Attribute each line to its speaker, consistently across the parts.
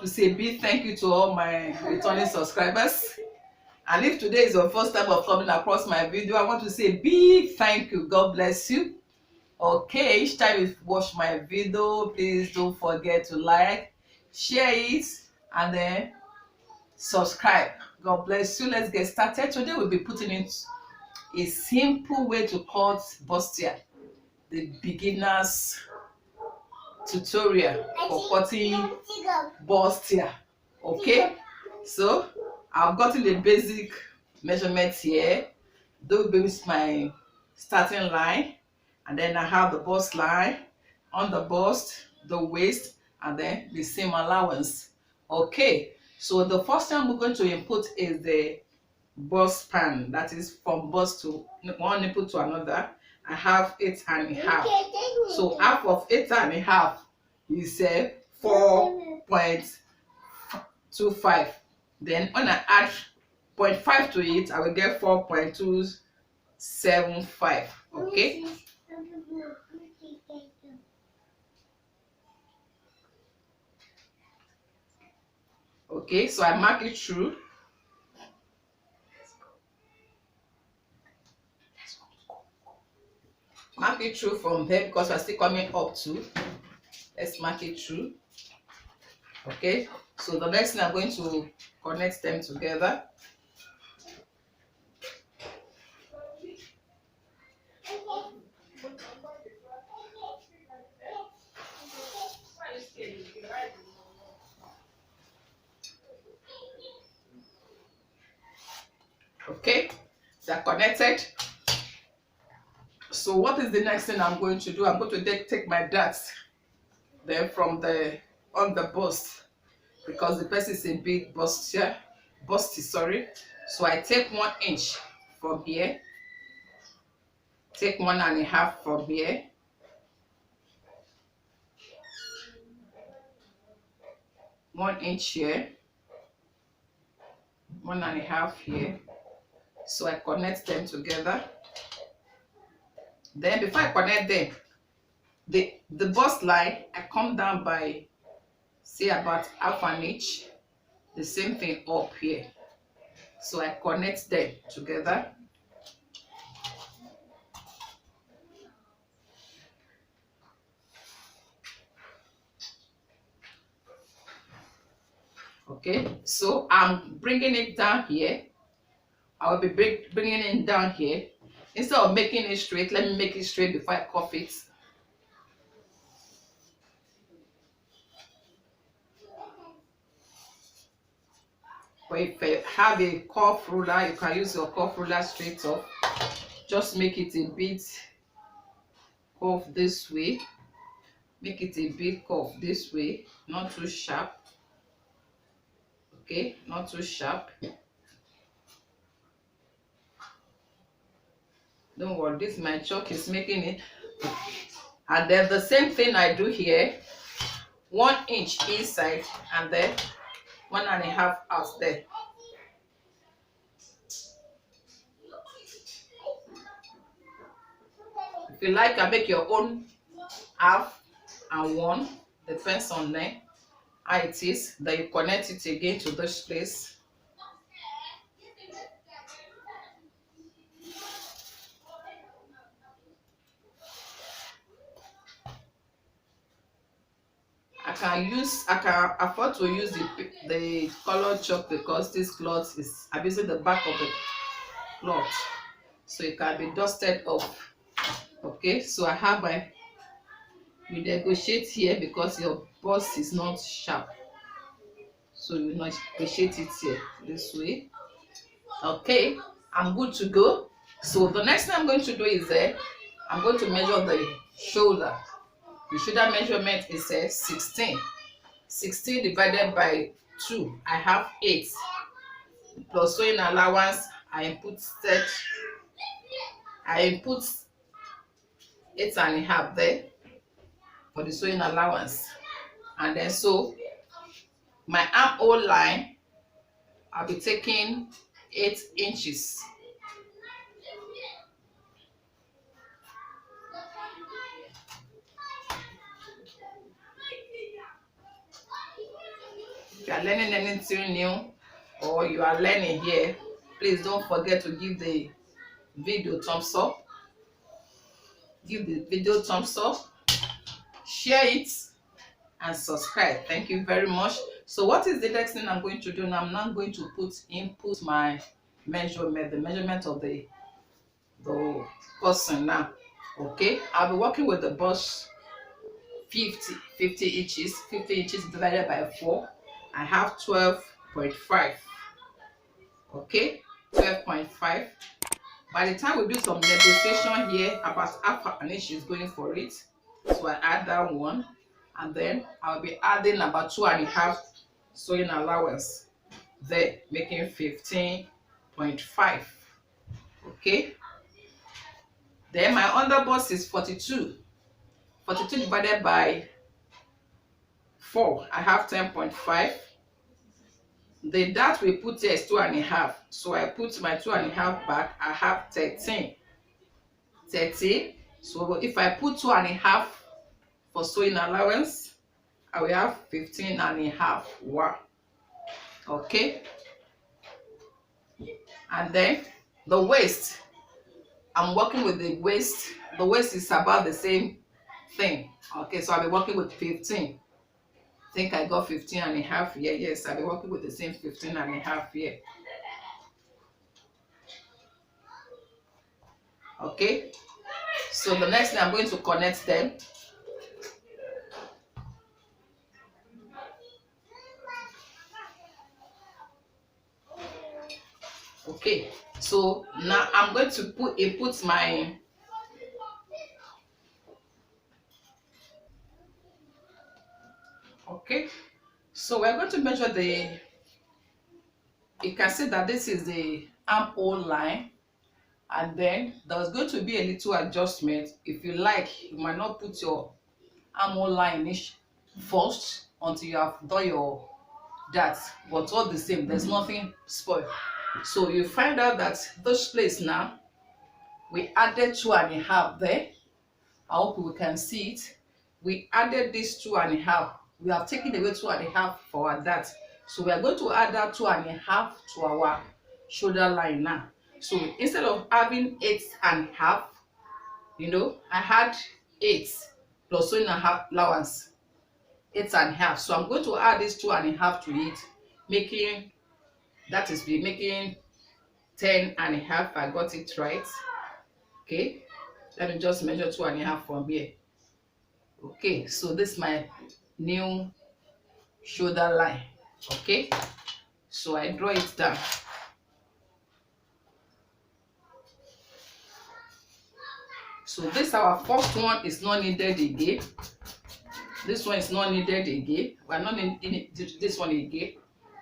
Speaker 1: want to say a big thank you to all my returning subscribers. And if today is your first time of coming across my video, I want to say a big thank you. God bless you. Okay, each time you watch my video, please don't forget to like, share it, and then subscribe. God bless you. Let's get started. Today we'll be putting in a simple way to cut bustier, the beginners tutorial for cutting bustier. Okay, so I've gotten the basic measurements here. Those will be my starting line, and then I have the bust line on the bust, the waist, and then the seam allowance. Okay, so the first thing we're going to input is the bust span, that is from bust to one nipple to another. I have 8.5. So half of 8.5 is 4.25. Then when I add 0.5 to it, I will get 4.275. Okay. Okay, so I mark it through. Mark it through from there because we're still coming up to. Let's mark it through. Okay, so the next thing I'm going to connect them together. Okay, they're connected. So what is the next thing I'm going to do? I'm going to take my darts then from the on the bust, because the person is a big busty, sorry. So I take 1 inch from here, take 1.5 from here, one inch here, 1.5 here. So I connect them together. Then before I connect them, the bust line, I come down by say about 1/2 inch. The same thing up here. So I connect them together. Okay, so I'm bringing it down here. I will be bringing it down here. Instead of making it straight, let me make it straight before I cuff it. But if you have a cuff ruler, you can use your cuff ruler straight up. Just make it a bit curved this way. Make it a bit curved this way, not too sharp. Okay, not too sharp. Don't worry, this my chalk is making it. And then the same thing I do here, 1 inch inside and then 1.5 out there. If you like, I make your own 1/2 and 1, depends on how it is. Then you connect it again to this place. I can afford to use the color chalk because this cloth is, I'm using the back of the cloth, so it can be dusted off. Okay, so I have you negotiate here because your bust is not sharp, so you negotiate it here this way. Okay, I'm good to go. So the next thing I'm going to do is I'm going to measure the shoulder. The shoulder measurement is 16. 16 divided by 2, I have 8. Plus sewing allowance, I input 8.5 there for the sewing allowance. And then so my armhole line, I'll be taking 8 inches. you are learning anything new or you are learning here, please don't forget to give the video thumbs up. Give the video thumbs up, share it, and subscribe. Thank you very much. So what is the next thing I'm going to do now? I'm now going to input my measurement, the measurement of the person now. Okay, I'll be working with the bust 50 inches. 50 inches divided by 4. I have 12.5. Okay, 12.5. By the time we do some negotiation here, about half an inch is going for it. So I add that one, and then I'll be adding about 2.5 sewing allowance there, making 15.5. Okay. Then my underbust is 42. 42 divided by 4, I have 10.5. The dart we put here is 2.5. So I put my 2.5 back. I have 13. 30. So if I put 2.5 for sewing allowance, I will have 15.5. Wow. Okay. And then the waist, I'm working with the waist. The waist is about the same thing. Okay, so I'll be working with 15. I think I got 15.5 here. Yes, I'll be working with the same 15.5 here. Okay, so the next thing, I'm going to connect them. Okay, so now I'm going to input my okay, so we're going to measure you can see that this is the armhole line, and then there's going to be a little adjustment. If you like, you might not put your armhole line first until you have done your that, but all the same, there's nothing spoiled. So you find out that this place now, we added 2.5 there. I hope we can see it. We added this 2.5. We have taken away 2.5 for our dart. So we are going to add that 2.5 to our shoulder line now. So instead of having 8.5, I had 8 plus 1.5 allowance, 8.5. So I'm going to add this 2.5 to it, making 10.5. I got it right. Okay, let me just measure 2.5 from here. Okay, so this is my new shoulder line. Okay, so I draw it down. So this our first one is not needed again. This one is not needed again. We are not in this one again.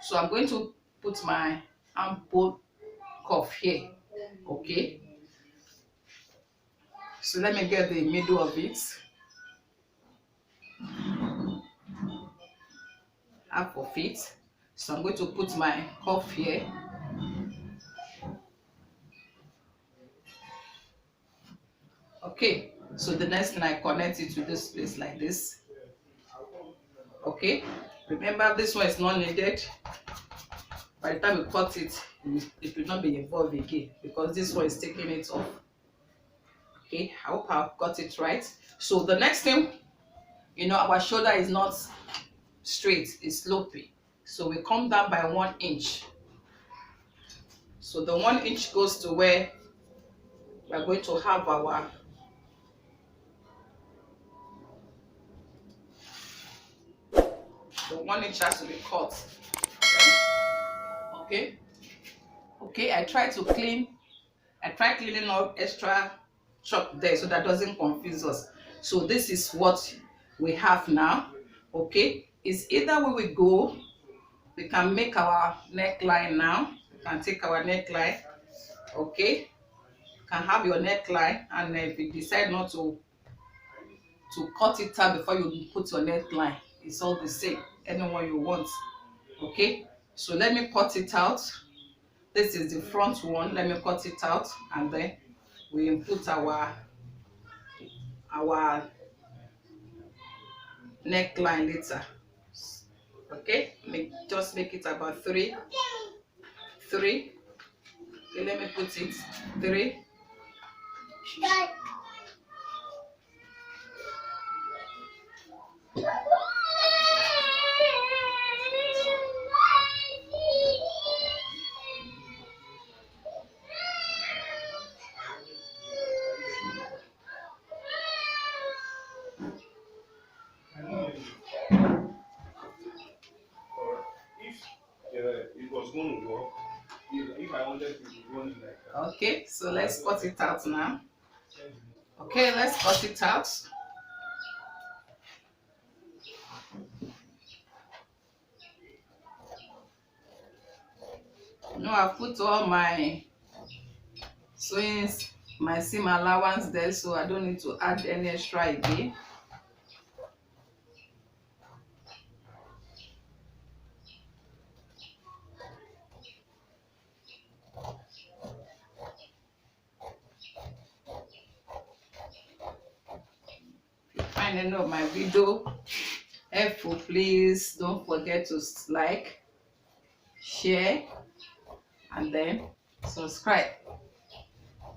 Speaker 1: So I'm going to put my armhole cuff here. Okay, so let me get the middle of it, half of it. So I'm going to put my cuff here. Okay, so the next thing, I connect it to this place like this. Okay, remember this one is not needed. By the time we cut it, it will not be involved again because this one is taking it off. Okay, I hope I've got it right. So the next thing, our shoulder is not straight, it's sloping. So we come down by 1 inch. So the 1 inch goes to where we are going to have our the 1 inch has to be cut. Okay, I try cleaning up extra chalk there so that doesn't confuse us. So this is what we have now. Okay, it's either way we go, we can make our neckline now. We can take our neckline. Okay, you can have your neckline, and if you decide not to cut it out before you put your neckline, it's all the same, anyone you want. Okay, so let me cut it out. This is the front one. Let me cut it out, and then we input our neckline later. Okay, just make it about three. Okay, let me put it three. Okay, so let's cut it out now. Okay, let's cut it out. Now I've put all my sewing, my seam allowance there, so I don't need to add any extra again. If you find any of my video helpful, please don't forget to like, share, and then subscribe.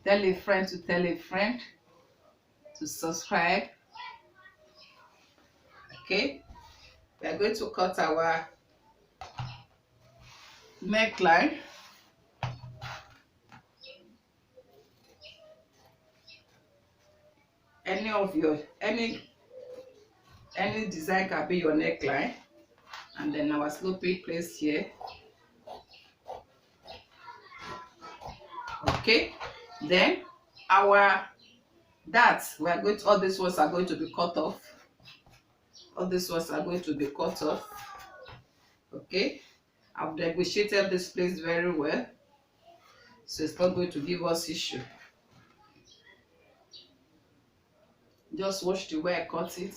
Speaker 1: Tell a friend to tell a friend to subscribe. Okay, we are going to cut our neckline. Any design can be your neckline, and then our sloping place here. Okay, then our darts, we are going to, all these ones are going to be cut off. All these ones are going to be cut off. Okay, I've negotiated this place very well, so it's not going to give us issue. Just watch the way I cut it.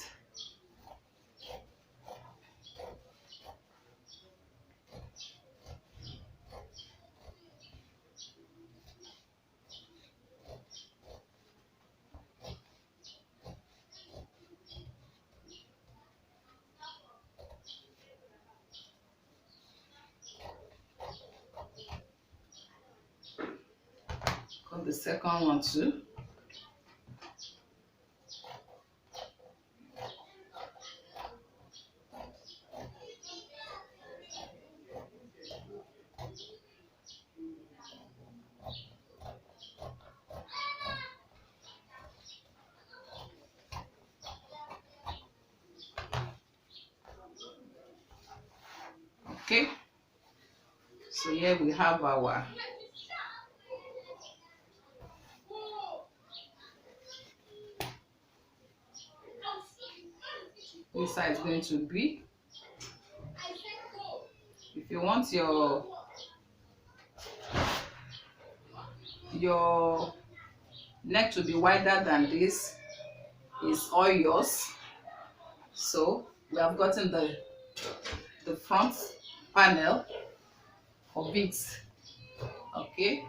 Speaker 1: Cut the second one too. Okay, so here we have our this side is going to be. If you want your neck to be wider than this, is all yours. So we have gotten the front panel of it. Okay,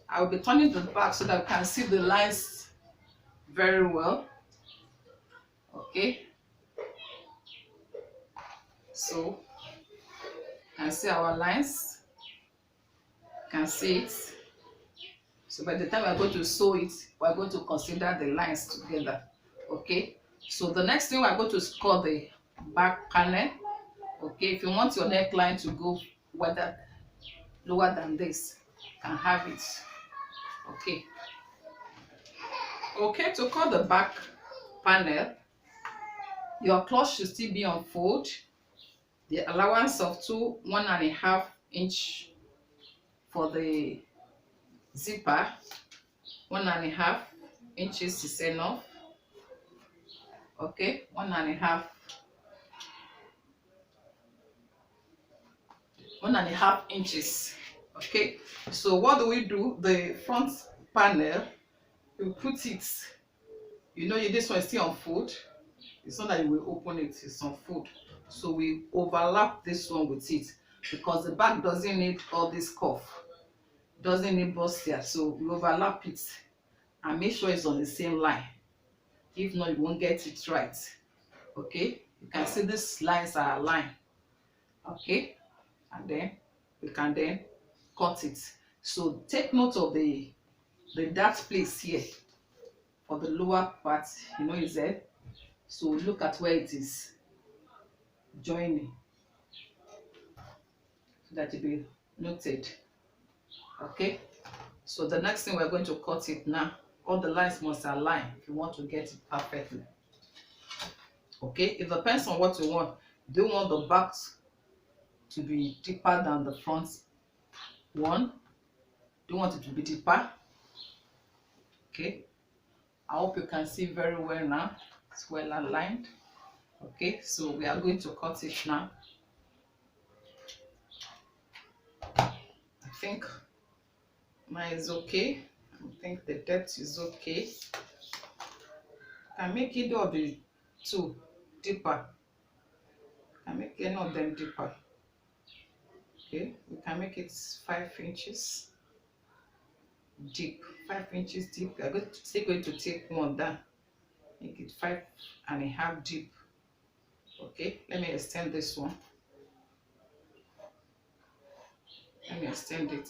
Speaker 1: I will be turning the back so that we can see the lines very well. Okay, so you can see our lines, you can see it. So by the time we are going to sew it, we are going to consider the lines together. Okay, so the next thing we are going to score the back panel. Okay, if you want your neckline to go wider, lower than this, you can have it. Okay, to cut the back panel, your cloth should still be on fold. The allowance of 1.5 inch for the zipper, 1.5 inches is enough. Okay, 1.5 inches. Okay, so what do? The front panel, you put it, this one is still on fold. It's not that you will open it, it's on fold. So we overlap this one with it, because the back doesn't need all this cuff, doesn't need bustier. So we overlap it and make sure it's on the same line. If not, you won't get it right. Okay, You can see these lines are aligned. Okay, and then we can then cut it. So take note of the dart place here for the lower part, you know, is there. So look at where it is joining, so that it be noted. Okay, so the next thing, we're going to cut it now. All the lines must align if you want to get it perfectly. Okay, it depends on what you want. Do you want the back to be deeper than the front one? Do you want it to be deeper? Okay, I hope you can see very well now. It's well aligned. Okay, so we are going to cut it now. I think mine is okay. I think the depth is okay. I make either of the two deeper. I make any of them deeper. Okay, we can make it 5 inches deep. 5 inches deep. We are still going to take one down. Make it 5.5 deep. Okay, let me extend this one. Let me extend it.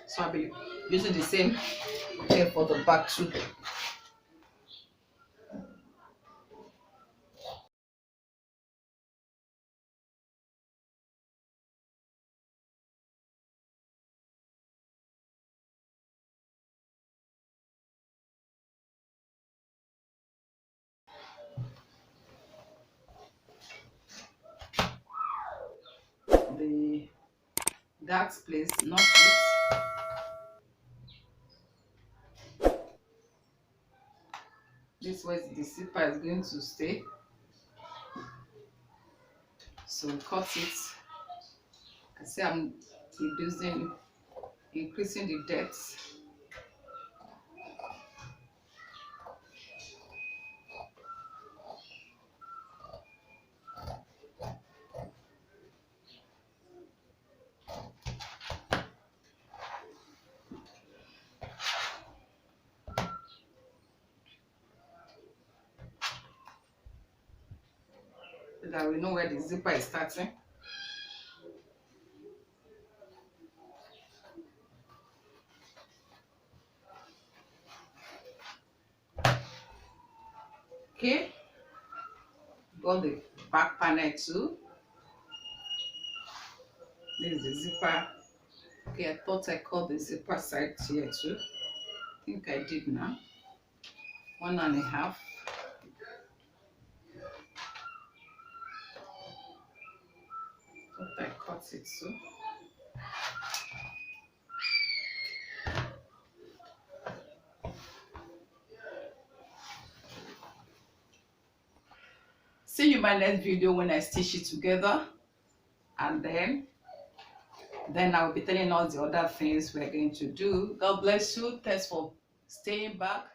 Speaker 1: So I'll be using the same thing for the back too. The dark place, not it. This way the zipper is going to stay. So cut it. I say I'm increasing the depth. So that we know where the zipper is starting. Okay, got the back panel too. This is the zipper. Okay, I thought I cut the zipper side here too. I think I did now. 1.5. Thought I cut it too. See you in my next video when I stitch it together, and then I will be telling us the other things we're going to do. God bless you. Thanks for staying back.